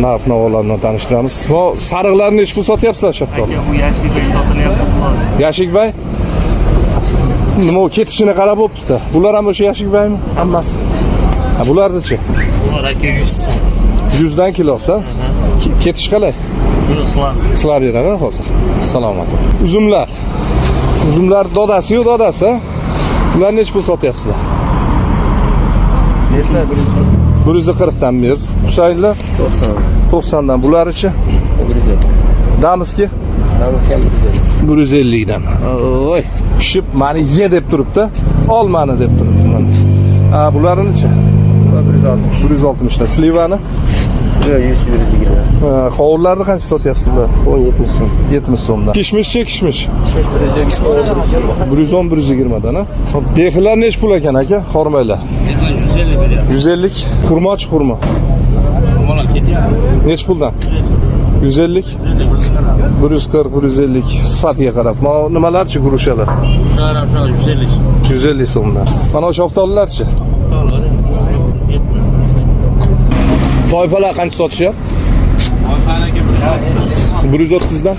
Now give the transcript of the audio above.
Narx-navolarni tanishtiramiz. Bu sariqlarni nech pul sotyapsizlar shafqat? Aka, bu Yashikbay sotilyapti. Yashikbay? Nima u ketishini qarab o'pti. Bular ham o'sha Yashikbaymi? Hammasi. Ha, bularni-chi? Bular aka 100 so'm. 100 dan kilosi. Ketish qalay? Sizlar beradi hozir. Salomat. Uzumlar. Uzumlar dodasi-yu dodasi. Bular nech pul sotyapsizlar? Neslar 140 dan bersiz. Husaynlar 90 dan. Bularichi? 150. Damiski? Namizga 150 dan. Oy, pishib meni ye deb turibdi. Olmani deb turibdi. Ha, bularni-chi? 160 dan. Slivani? 100-120. Qovurlarni qancha sotyapsiz bular? 70 so'm. 70 so'mdan. Kishmishchi, kishmish. 120. 110-120 dan, ha. Behilar nech pul ekan aka? Xormaylar. 150 beryapti. 150. Xurmochi xurmo. Mana ketyapti. Nech puldan? 150. 140, 150. Sifatiga qarab. Mana nimalarchi gurushalar? Shular ham 150 so'm. 150 so'mdan. Mana o'sha oqtollarchi? Toyfalar qancha sotishyapti? Toyfalarga 130 dan.